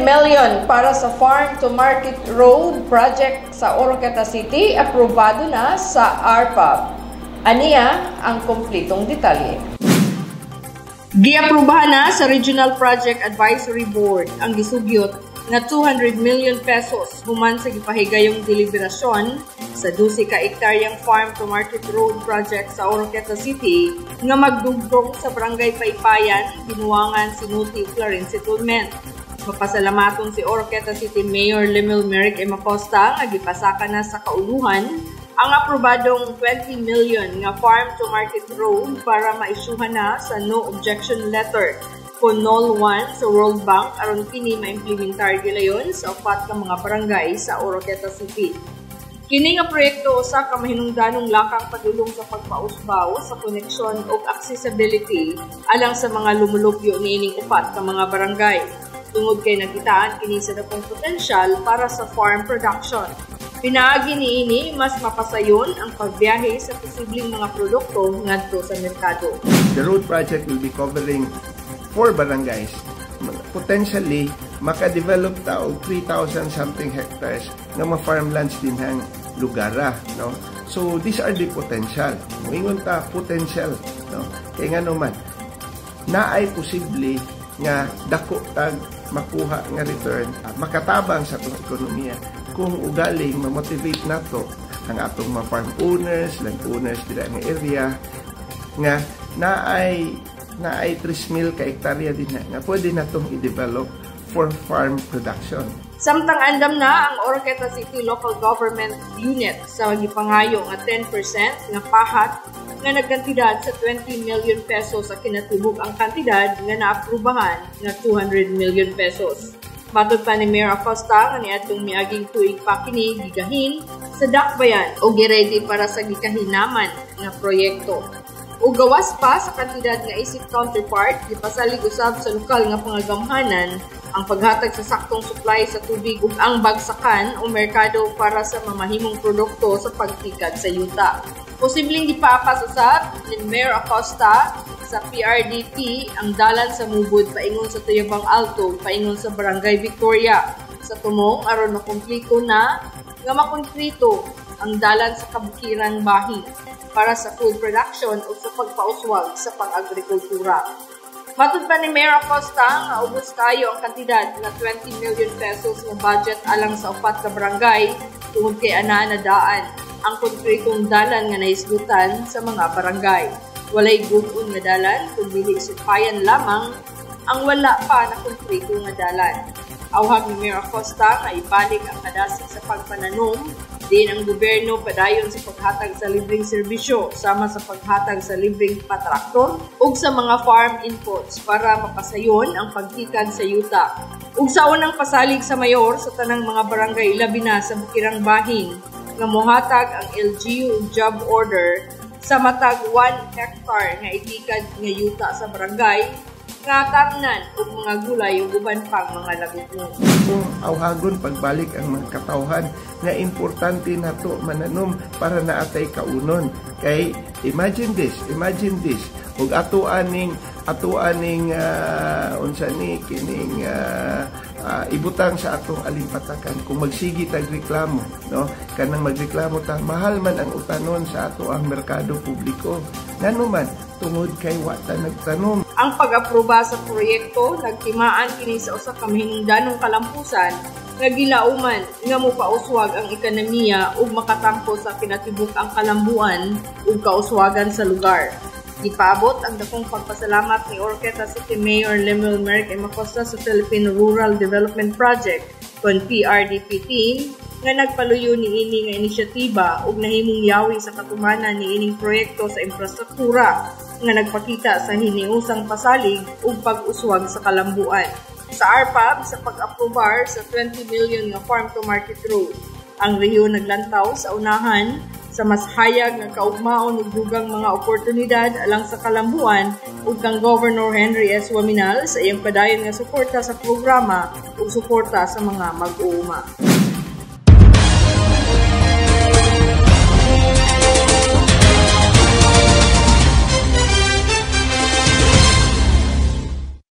million para sa Farm to Market Road project sa Oroqueta City, aprobado na sa ARPAB. Aniya ang kumpletong detalye. Giaprubahan na sa Regional Project Advisory Board ang gisugyot na 200 million pesos human sa gipahigayong deliberasyon sa 12 ka hektaryang Farm to Market Road project sa Oroqueta City nga magdugtong sa Barangay Paypayan, Binuangan, Sinuti, Clarence Settlement. Mapasalamaton si Oroqueta City Mayor Lemuel Merrick M. Acosta nga gipasaka na sa kauluhan ang aprobadong 20 million nga Farm to Market Road para maisyuhan na sa no objection letter kung NOL 1 sa World Bank aron kini maimplementar gilayon sa upat ka mga barangay sa Oroqueta City. Kini nga proyekto usa ka mahinungdanong lakang padulong sa pagpausbaw sa koneksyon ug accessibility alang sa mga lumulupyo niining upat ka mga barangay. Tungod kay nakitaan kini sa dakong potensyal para sa farm production. Pinaagi niini mas mapasayon ang pagbiyahe sa posibleng mga produkto ngadto sa merkado. The road project will be covering 4 barangays. Potentially, makadevelop ta og 3,000 something hectares nga ma-farmlands din hang lugara, no? So these are the potential. Moingon ta potential, no? Kay nga naman naay posible nga dako tag makuha nga return at makatabang sa atong ekonomiya kung ugaling ma-motivate nato ang atong mga farm owners, land owners dira nga area nga naay 3,000 ka hektarya din nga pwede natong i-develop for farm production. Samtang andam na ang Oroqueta City Local Government Unit sa gipangayo nga 10% nga pahat nga nagkantidad sa 20 million pesos sa kinatibuk ang kantidad nga naaprubahan nga 200 million pesos. Matod pa ni Mayor Acosta nga niadtong miaging tuig pa kini gigahin sa dakbayan o giready para sa gikahinaman nga proyekto. O gawas pa sa kantidad nga isip counterpart, gipasalig usab sa lokal nga pangagamhanan ang paghatag sa saktong supply sa tubig ug ang bagsakan o merkado para sa mamahimong produkto sa pagtikad sa yuta. Posibleng gipaapas usab ni Mayor Acosta sa PRDP ang dalan sa Mubod paingon sa Tuyabang Alto paingon sa Barangay Victoria sa tumong aron makumpleto na nga makonkrito ang dalan sa Kabukirang Bahin para sa food production o sa pagpauswag sa pang-agrikultura. Matod pa ni Mayor Acosta nga ubos kayo ang kantidad na 20 million pesos ng budget alang sa upat ka barangay tungod kay ana na daan ang konkretong dalan nga naisgutan sa mga barangay. Walay gud-on nga dalan kundi supayan lamang ang wala pa na konkreto nga dalan. Awhag ni Mayor Acosta nga ibalik ang kadasig sa pagpananom. Din ang gobyerno padayon sa paghatag sa libreng serbisyo sama sa paghatag sa libreng patraktor ug sa mga farm inputs para mapasayon ang pagtikad sa yuta. Ug sa unang pasalig sa mayor sa tanang mga barangay labi na sa Bukirang Bahin nga mohatag ang LGU ug job order sa matag 1 hectare nga itikad nga yuta sa barangay nga tarnan ug mga gulay ug uban pang mga lagutno. Kung awhagon pagbalik ang mga katawhan nga importante nato mananom para naatay kaunon. Kay imagine this ug ato aning unsa ni kining ibutang sa atong alimpatakan kung magsigi tag reklamo, no? Kanang magreklamo ta mahal man ang utanon sa ato ang merkado publiko. Nganuman tungod kay wata nagtanom. Ang pag-aproba sa proyekto nagtimaan kini sa usa ka mahinungdanong kalampusan nga gilauman nga mopauswag ang ekonomiya ug makatampo sa kinatibuk ang kalambuan ug kauswagan sa lugar. Gipaabot ang dakong pagpasalamat ni Oroqueta City Mayor Lemuel Merrick M. Acosta sa Philippine Rural Development Project kon PRDP team nga nagpaluyo niini nga inisyatiba ug nahimong yawi sa katumanan niining proyekto sa infrastruktura nga nagpakita sa hiniusang pasalig ug pag-uswag sa kalambuan. Sa ARPAB sa pag-aprobar sa 20 million nga Farm to Market Road, ang rehiyon naglantaw sa unahan sa mas hayag nga kaugmaon ug dugang mga oportunidad alang sa kalambuan ug kang Governor Henry S. Waminal sa iyang padayon nga suporta sa programa ug suporta sa mga mag-uuma.